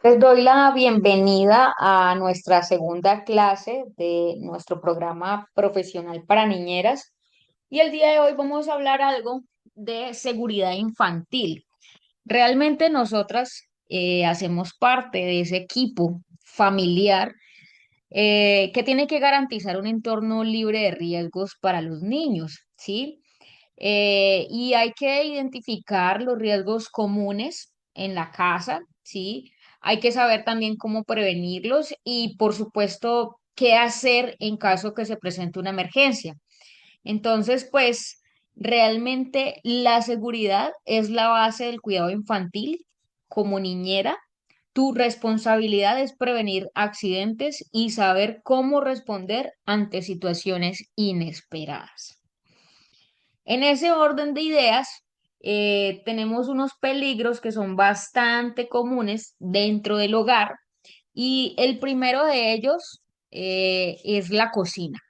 Les doy la bienvenida a nuestra segunda clase de nuestro programa profesional para niñeras y el día de hoy vamos a hablar algo de seguridad infantil. Realmente nosotras hacemos parte de ese equipo familiar que tiene que garantizar un entorno libre de riesgos para los niños, ¿sí? Y hay que identificar los riesgos comunes en la casa, ¿sí? Hay que saber también cómo prevenirlos y, por supuesto, qué hacer en caso que se presente una emergencia. Entonces, pues, realmente la seguridad es la base del cuidado infantil como niñera. Tu responsabilidad es prevenir accidentes y saber cómo responder ante situaciones inesperadas. En ese orden de ideas, tenemos unos peligros que son bastante comunes dentro del hogar y el primero de ellos es la cocina,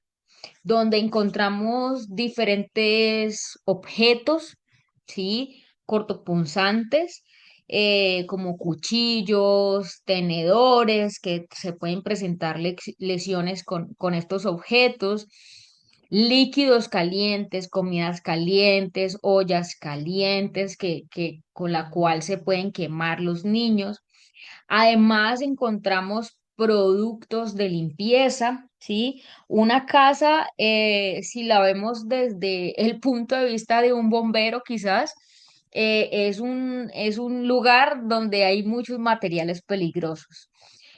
donde encontramos diferentes objetos, ¿sí? Cortopunzantes, como cuchillos, tenedores, que se pueden presentar lesiones con estos objetos, líquidos calientes, comidas calientes, ollas calientes, con la cual se pueden quemar los niños. Además, encontramos productos de limpieza, ¿sí? Una casa, si la vemos desde el punto de vista de un bombero, quizás, es un lugar donde hay muchos materiales peligrosos.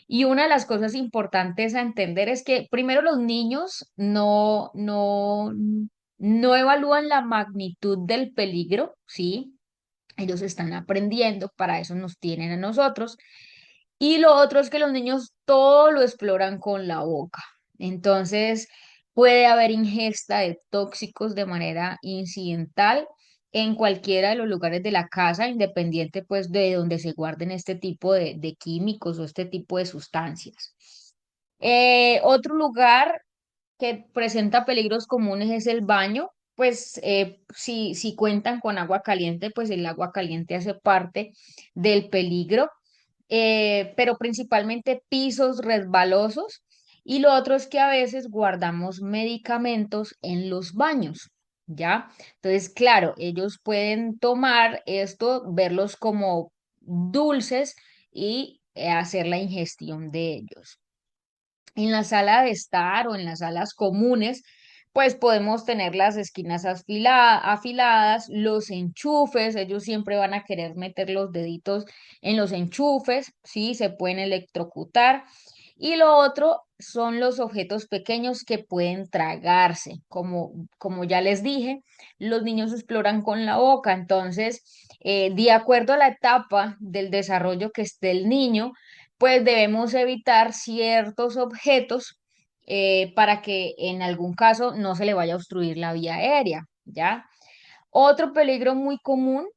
Y una de las cosas importantes a entender es que primero los niños no evalúan la magnitud del peligro, ¿sí? Ellos están aprendiendo, para eso nos tienen a nosotros. Y lo otro es que los niños todo lo exploran con la boca. Entonces, puede haber ingesta de tóxicos de manera incidental en cualquiera de los lugares de la casa, independiente pues de donde se guarden este tipo de químicos o este tipo de sustancias. Otro lugar que presenta peligros comunes es el baño. Pues si cuentan con agua caliente, pues el agua caliente hace parte del peligro, pero principalmente pisos resbalosos. Y lo otro es que a veces guardamos medicamentos en los baños, ¿ya? Entonces, claro, ellos pueden tomar esto, verlos como dulces y hacer la ingestión de ellos. En la sala de estar o en las salas comunes, pues podemos tener las esquinas afiladas, los enchufes, ellos siempre van a querer meter los deditos en los enchufes, ¿sí? Se pueden electrocutar. Y lo otro son los objetos pequeños que pueden tragarse. Como ya les dije, los niños exploran con la boca, entonces, de acuerdo a la etapa del desarrollo que esté el niño, pues debemos evitar ciertos objetos para que en algún caso no se le vaya a obstruir la vía aérea, ¿ya? Otro peligro muy común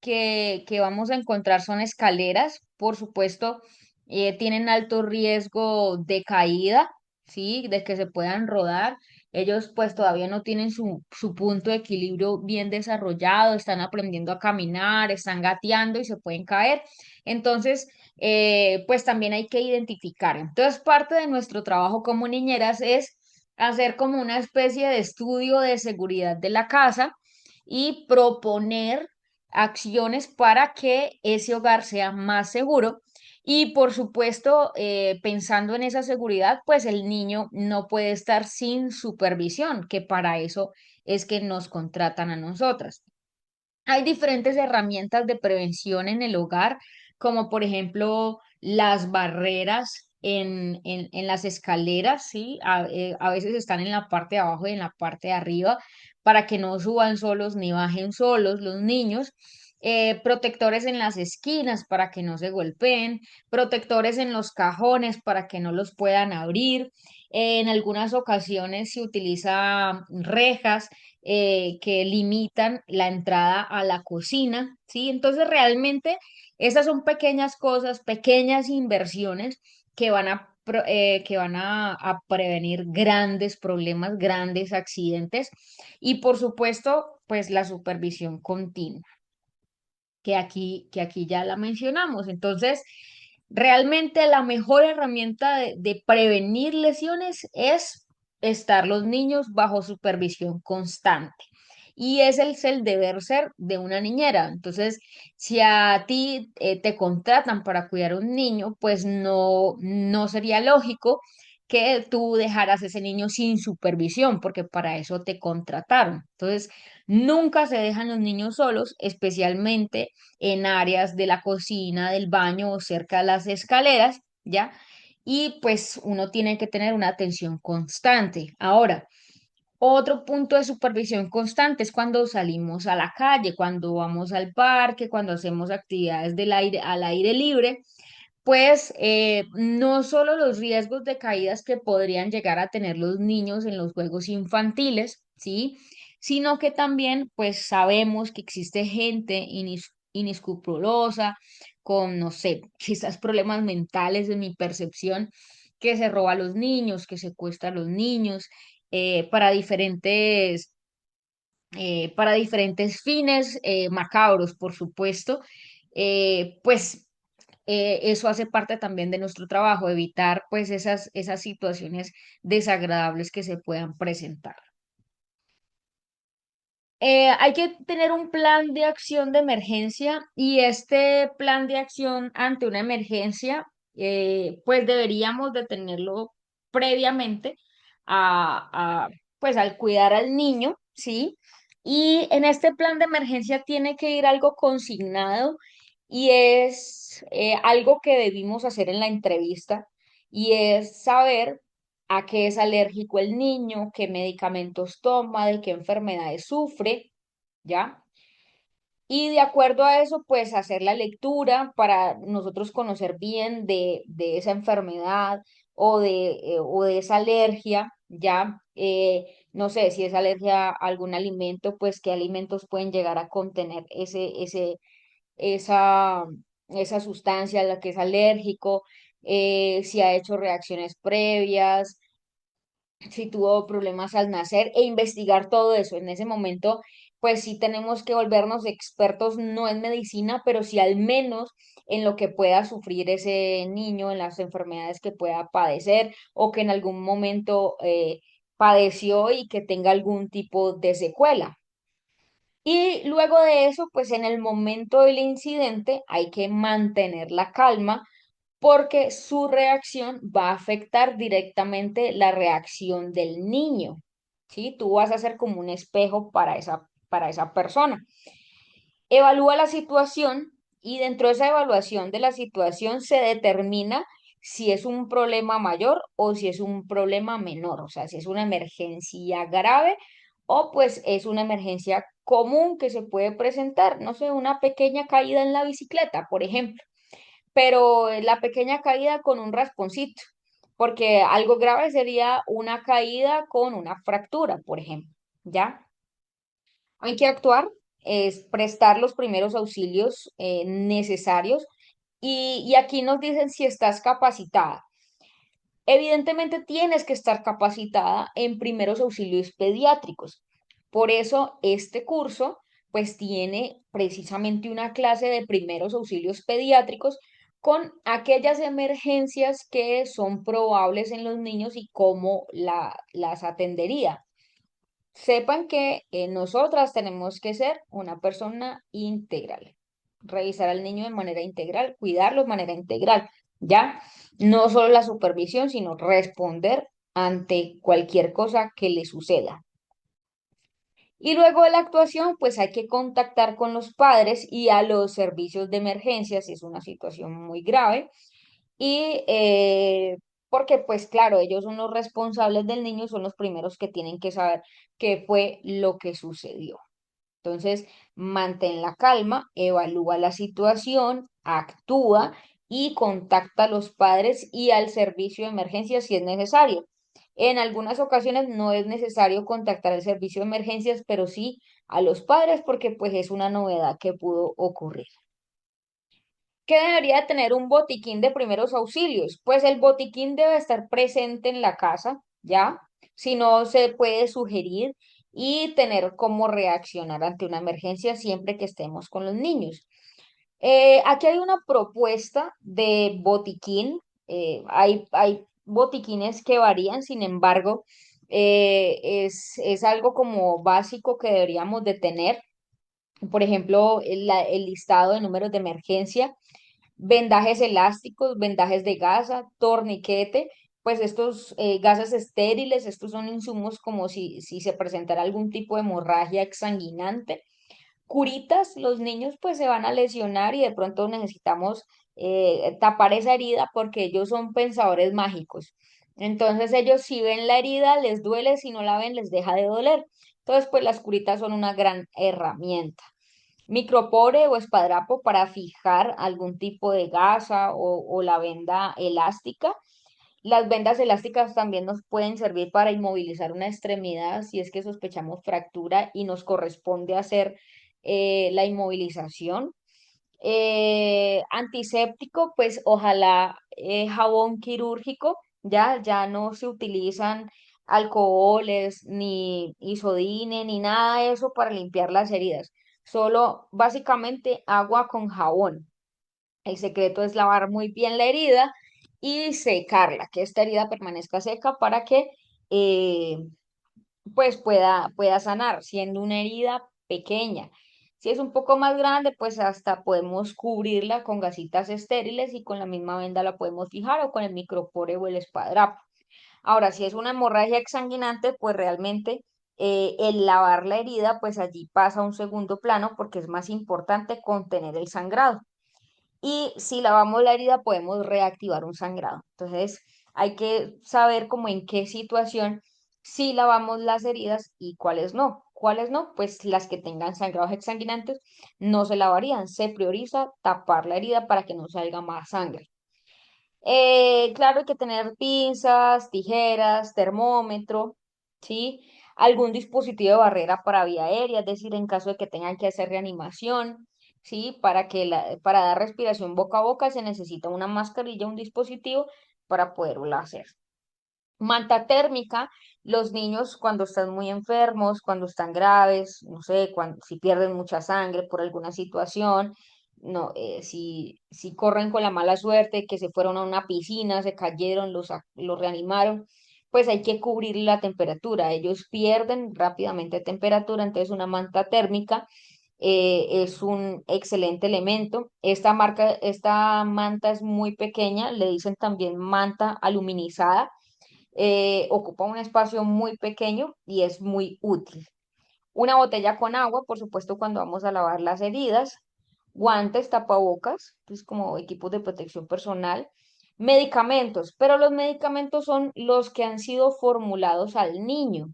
que vamos a encontrar son escaleras, por supuesto, tienen alto riesgo de caída, ¿sí? De que se puedan rodar. Ellos pues todavía no tienen su punto de equilibrio bien desarrollado, están aprendiendo a caminar, están gateando y se pueden caer. Entonces, pues también hay que identificar. Entonces, parte de nuestro trabajo como niñeras es hacer como una especie de estudio de seguridad de la casa y proponer acciones para que ese hogar sea más seguro. Y por supuesto, pensando en esa seguridad, pues el niño no puede estar sin supervisión, que para eso es que nos contratan a nosotras. Hay diferentes herramientas de prevención en el hogar, como por ejemplo las barreras en las escaleras, ¿sí? A veces están en la parte de abajo y en la parte de arriba para que no suban solos ni bajen solos los niños. Protectores en las esquinas para que no se golpeen, protectores en los cajones para que no los puedan abrir. En algunas ocasiones se utiliza rejas que limitan la entrada a la cocina, ¿sí? Entonces realmente esas son pequeñas cosas, pequeñas inversiones que van a prevenir grandes problemas, grandes accidentes y por supuesto, pues la supervisión continua, que aquí ya la mencionamos. Entonces, Realmente la mejor herramienta de prevenir lesiones es estar los niños bajo supervisión constante. Y es el deber ser de una niñera. Entonces, si a ti te contratan para cuidar a un niño, pues no sería lógico que tú dejaras ese niño sin supervisión, porque para eso te contrataron. Entonces, nunca se dejan los niños solos, especialmente en áreas de la cocina, del baño o cerca de las escaleras, ¿ya? Y pues uno tiene que tener una atención constante. Ahora, otro punto de supervisión constante es cuando salimos a la calle, cuando vamos al parque, cuando hacemos actividades al aire libre, pues no solo los riesgos de caídas que podrían llegar a tener los niños en los juegos infantiles, ¿sí? Sino que también pues sabemos que existe gente inescrupulosa con, no sé, quizás problemas mentales en mi percepción, que se roba a los niños, que secuestra a los niños para para diferentes fines macabros, por supuesto. Pues eso hace parte también de nuestro trabajo, evitar pues esas situaciones desagradables que se puedan presentar. Hay que tener un plan de acción de emergencia y este plan de acción ante una emergencia, pues deberíamos de tenerlo previamente pues al cuidar al niño, ¿sí? Y en este plan de emergencia tiene que ir algo consignado y es algo que debimos hacer en la entrevista y es saber a qué es alérgico el niño, qué medicamentos toma, de qué enfermedades sufre, ¿ya? Y de acuerdo a eso, pues hacer la lectura para nosotros conocer bien de esa enfermedad o de esa alergia, ¿ya? No sé, si es alergia a algún alimento, pues qué alimentos pueden llegar a contener esa, esa sustancia a la que es alérgico, si ha hecho reacciones previas, si tuvo problemas al nacer e investigar todo eso. En ese momento, pues sí tenemos que volvernos expertos, no en medicina, pero sí al menos en lo que pueda sufrir ese niño, en las enfermedades que pueda padecer o que en algún momento padeció y que tenga algún tipo de secuela. Y luego de eso, pues en el momento del incidente hay que mantener la calma porque su reacción va a afectar directamente la reacción del niño, ¿sí? Tú vas a ser como un espejo para esa persona. Evalúa la situación y dentro de esa evaluación de la situación se determina si es un problema mayor o si es un problema menor, o sea, si es una emergencia grave o pues es una emergencia común que se puede presentar, no sé, una pequeña caída en la bicicleta, por ejemplo, pero la pequeña caída con un rasponcito, porque algo grave sería una caída con una fractura, por ejemplo, ¿ya? Hay que actuar, es prestar los primeros auxilios necesarios y aquí nos dicen si estás capacitada. Evidentemente tienes que estar capacitada en primeros auxilios pediátricos. Por eso este curso pues tiene precisamente una clase de primeros auxilios pediátricos con aquellas emergencias que son probables en los niños y cómo las atendería. Sepan que nosotras tenemos que ser una persona integral, revisar al niño de manera integral, cuidarlo de manera integral, ¿ya? No solo la supervisión, sino responder ante cualquier cosa que le suceda. Y luego de la actuación, pues hay que contactar con los padres y a los servicios de emergencia si es una situación muy grave. Y porque, pues claro, ellos son los responsables del niño, son los primeros que tienen que saber qué fue lo que sucedió. Entonces, mantén la calma, evalúa la situación, actúa y contacta a los padres y al servicio de emergencia si es necesario. En algunas ocasiones no es necesario contactar al servicio de emergencias, pero sí a los padres porque pues es una novedad que pudo ocurrir. ¿Qué debería tener un botiquín de primeros auxilios? Pues el botiquín debe estar presente en la casa, ¿ya? Si no, se puede sugerir y tener cómo reaccionar ante una emergencia siempre que estemos con los niños. Aquí hay una propuesta de botiquín. Hay botiquines que varían, sin embargo, es algo como básico que deberíamos de tener. Por ejemplo, el listado de números de emergencia, vendajes elásticos, vendajes de gasa, torniquete, pues estos gasas estériles, estos son insumos como si se presentara algún tipo de hemorragia exsanguinante. Curitas, los niños pues se van a lesionar y de pronto necesitamos tapar esa herida porque ellos son pensadores mágicos. Entonces ellos si ven la herida les duele, si no la ven les deja de doler. Entonces pues las curitas son una gran herramienta. Micropore o espadrapo para fijar algún tipo de gasa o la venda elástica. Las vendas elásticas también nos pueden servir para inmovilizar una extremidad si es que sospechamos fractura y nos corresponde hacer la inmovilización. Antiséptico, pues ojalá jabón quirúrgico, ya no se utilizan alcoholes, ni isodine, ni nada de eso para limpiar las heridas. Solo básicamente agua con jabón. El secreto es lavar muy bien la herida y secarla, que esta herida permanezca seca para que eh, pues pueda sanar, siendo una herida pequeña. Si es un poco más grande, pues hasta podemos cubrirla con gasitas estériles y con la misma venda la podemos fijar o con el micropore o el espadrapo. Ahora, si es una hemorragia exsanguinante, pues realmente el lavar la herida, pues allí pasa a un segundo plano porque es más importante contener el sangrado y si lavamos la herida podemos reactivar un sangrado. Entonces hay que saber como en qué situación sí lavamos las heridas y cuáles no. ¿Cuáles no? Pues las que tengan sangrados exsanguinantes no se lavarían. Se prioriza tapar la herida para que no salga más sangre. Claro, hay que tener pinzas, tijeras, termómetro, ¿sí? Algún dispositivo de barrera para vía aérea, es decir, en caso de que tengan que hacer reanimación, ¿sí? Para dar respiración boca a boca se necesita una mascarilla, un dispositivo para poderlo hacer. Manta térmica, los niños cuando están muy enfermos, cuando están graves, no sé, si pierden mucha sangre por alguna situación, no, si corren con la mala suerte, que se fueron a una piscina, se cayeron, los reanimaron, pues hay que cubrir la temperatura. Ellos pierden rápidamente temperatura, entonces una manta térmica es un excelente elemento. Esta manta es muy pequeña, le dicen también manta aluminizada, ocupa un espacio muy pequeño y es muy útil. Una botella con agua, por supuesto, cuando vamos a lavar las heridas, guantes, tapabocas, pues como equipos de protección personal, medicamentos, pero los medicamentos son los que han sido formulados al niño.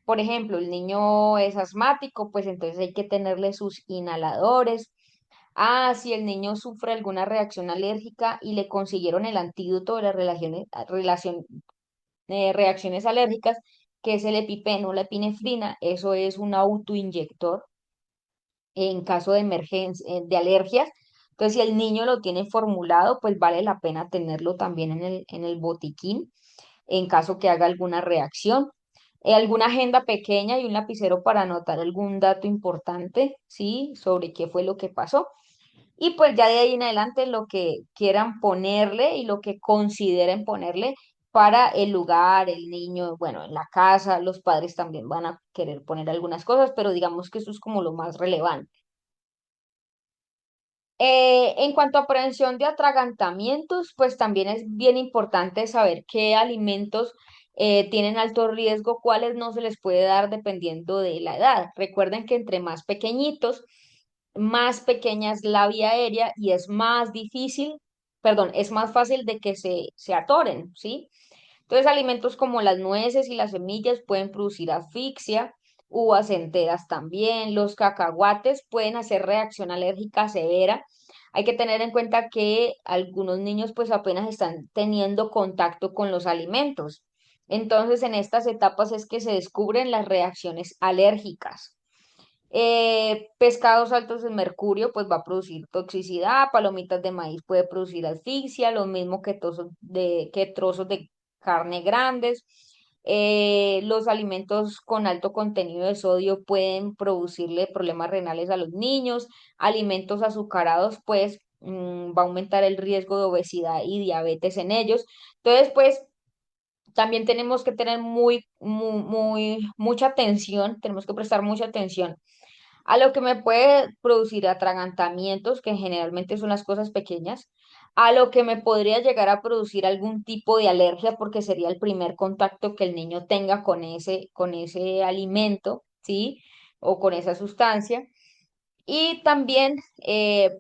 Por ejemplo, el niño es asmático, pues entonces hay que tenerle sus inhaladores. Ah, si el niño sufre alguna reacción alérgica y le consiguieron el antídoto de las reacciones alérgicas, que es el EpiPen o la epinefrina, eso es un autoinyector en caso de emergencia, de alergias. Entonces, si el niño lo tiene formulado, pues vale la pena tenerlo también en el botiquín en caso que haga alguna reacción. Alguna agenda pequeña y un lapicero para anotar algún dato importante, ¿sí? Sobre qué fue lo que pasó. Y pues ya de ahí en adelante lo que quieran ponerle y lo que consideren ponerle para el lugar, el niño, bueno, en la casa, los padres también van a querer poner algunas cosas, pero digamos que eso es como lo más relevante. En cuanto a prevención de atragantamientos, pues también es bien importante saber qué alimentos tienen alto riesgo, cuáles no se les puede dar dependiendo de la edad. Recuerden que entre más pequeñitos, más pequeña es la vía aérea y es más difícil, perdón, es más fácil de que se atoren, ¿sí? Entonces, alimentos como las nueces y las semillas pueden producir asfixia, uvas enteras también, los cacahuates pueden hacer reacción alérgica severa. Hay que tener en cuenta que algunos niños pues apenas están teniendo contacto con los alimentos. Entonces, en estas etapas es que se descubren las reacciones alérgicas. Pescados altos en mercurio, pues va a producir toxicidad, palomitas de maíz puede producir asfixia, lo mismo que trozos de carne grandes. Los alimentos con alto contenido de sodio pueden producirle problemas renales a los niños. Alimentos azucarados, pues, va a aumentar el riesgo de obesidad y diabetes en ellos. Entonces, pues, también tenemos que tener mucha atención, tenemos que prestar mucha atención a lo que me puede producir atragantamientos, que generalmente son las cosas pequeñas, a lo que me podría llegar a producir algún tipo de alergia, porque sería el primer contacto que el niño tenga con ese alimento, ¿sí? O con esa sustancia. Y también,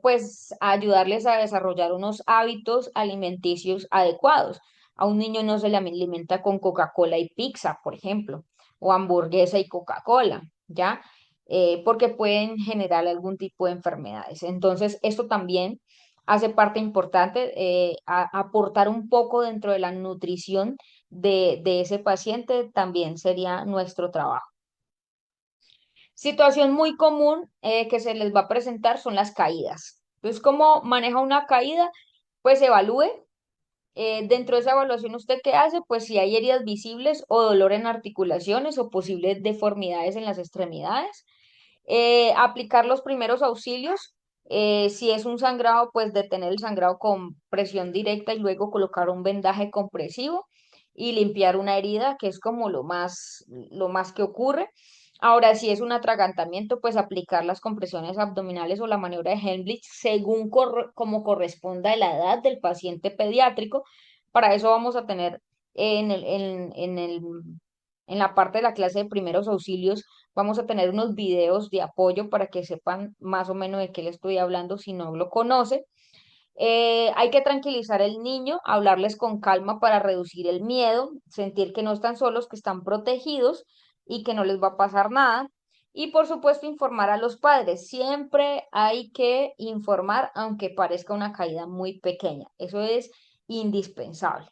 pues, ayudarles a desarrollar unos hábitos alimenticios adecuados. A un niño no se le alimenta con Coca-Cola y pizza, por ejemplo, o hamburguesa y Coca-Cola, ¿ya? Porque pueden generar algún tipo de enfermedades. Entonces, esto también hace parte importante, aportar un poco dentro de la nutrición de ese paciente también sería nuestro trabajo. Situación muy común que se les va a presentar son las caídas. Entonces, ¿cómo maneja una caída? Pues evalúe. Dentro de esa evaluación, ¿usted qué hace? Pues si hay heridas visibles o dolor en articulaciones o posibles deformidades en las extremidades. Aplicar los primeros auxilios. Si es un sangrado, pues detener el sangrado con presión directa y luego colocar un vendaje compresivo y limpiar una herida, que es como lo más que ocurre. Ahora, si es un atragantamiento, pues aplicar las compresiones abdominales o la maniobra de Heimlich según como corresponda a la edad del paciente pediátrico. Para eso vamos a tener en la parte de la clase de primeros auxilios, vamos a tener unos videos de apoyo para que sepan más o menos de qué le estoy hablando si no lo conoce. Hay que tranquilizar al niño, hablarles con calma para reducir el miedo, sentir que no están solos, que están protegidos y que no les va a pasar nada. Y por supuesto, informar a los padres. Siempre hay que informar, aunque parezca una caída muy pequeña. Eso es indispensable.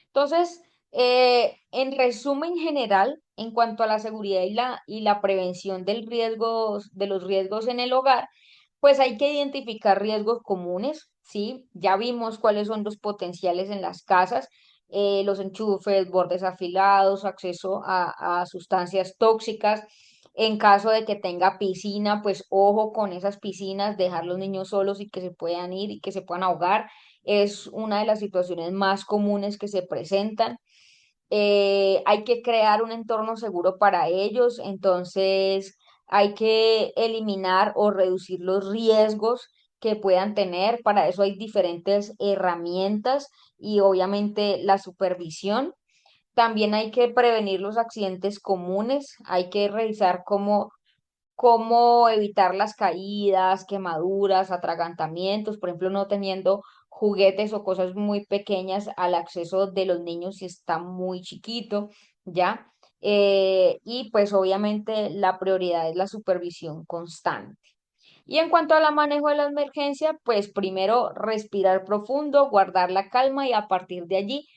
Entonces, en resumen general, en cuanto a la seguridad y la prevención de los riesgos en el hogar, pues hay que identificar riesgos comunes, ¿sí? Ya vimos cuáles son los potenciales en las casas, los enchufes, bordes afilados, acceso a sustancias tóxicas. En caso de que tenga piscina, pues ojo con esas piscinas, dejar los niños solos y que se puedan ir y que se puedan ahogar es una de las situaciones más comunes que se presentan. Hay que crear un entorno seguro para ellos, entonces hay que eliminar o reducir los riesgos que puedan tener. Para eso hay diferentes herramientas y obviamente la supervisión. También hay que prevenir los accidentes comunes, hay que revisar cómo evitar las caídas, quemaduras, atragantamientos, por ejemplo, no teniendo juguetes o cosas muy pequeñas al acceso de los niños si está muy chiquito, ¿ya? Y pues obviamente la prioridad es la supervisión constante. Y en cuanto al manejo de la emergencia, pues primero respirar profundo, guardar la calma y a partir de allí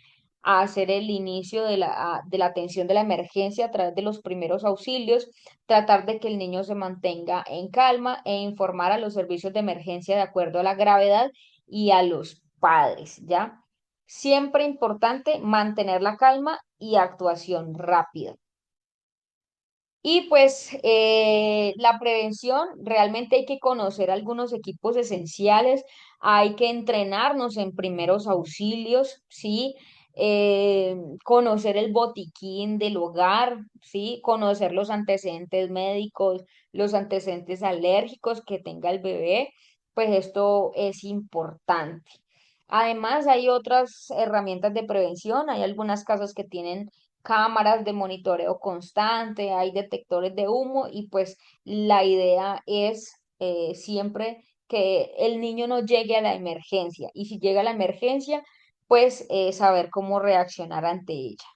hacer el inicio de la atención de la emergencia a través de los primeros auxilios, tratar de que el niño se mantenga en calma e informar a los servicios de emergencia de acuerdo a la gravedad y a los padres, ¿ya? Siempre importante mantener la calma y actuación rápida. Y pues la prevención, realmente hay que conocer algunos equipos esenciales, hay que entrenarnos en primeros auxilios, ¿sí? Conocer el botiquín del hogar, ¿sí? Conocer los antecedentes médicos, los antecedentes alérgicos que tenga el bebé, pues esto es importante. Además, hay otras herramientas de prevención, hay algunas casas que tienen cámaras de monitoreo constante, hay detectores de humo y pues la idea es siempre que el niño no llegue a la emergencia y si llega a la emergencia, pues saber cómo reaccionar ante ella.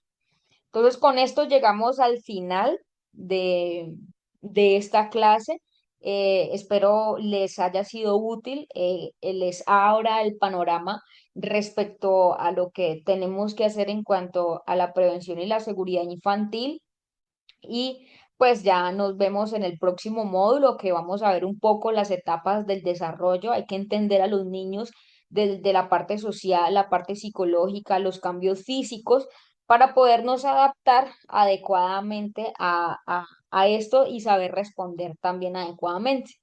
Entonces, con esto llegamos al final de, de esta clase. Espero les haya sido útil, les abra el panorama respecto a lo que tenemos que hacer en cuanto a la prevención y la seguridad infantil. Y pues ya nos vemos en el próximo módulo que vamos a ver un poco las etapas del desarrollo. Hay que entender a los niños de la parte social, la parte psicológica, los cambios físicos para podernos adaptar adecuadamente a esto y saber responder también adecuadamente.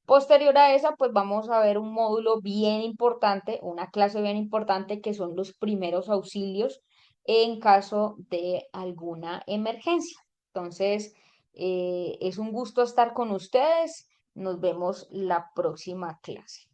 Posterior a esa, pues vamos a ver un módulo bien importante, una clase bien importante que son los primeros auxilios en caso de alguna emergencia. Entonces, es un gusto estar con ustedes. Nos vemos la próxima clase.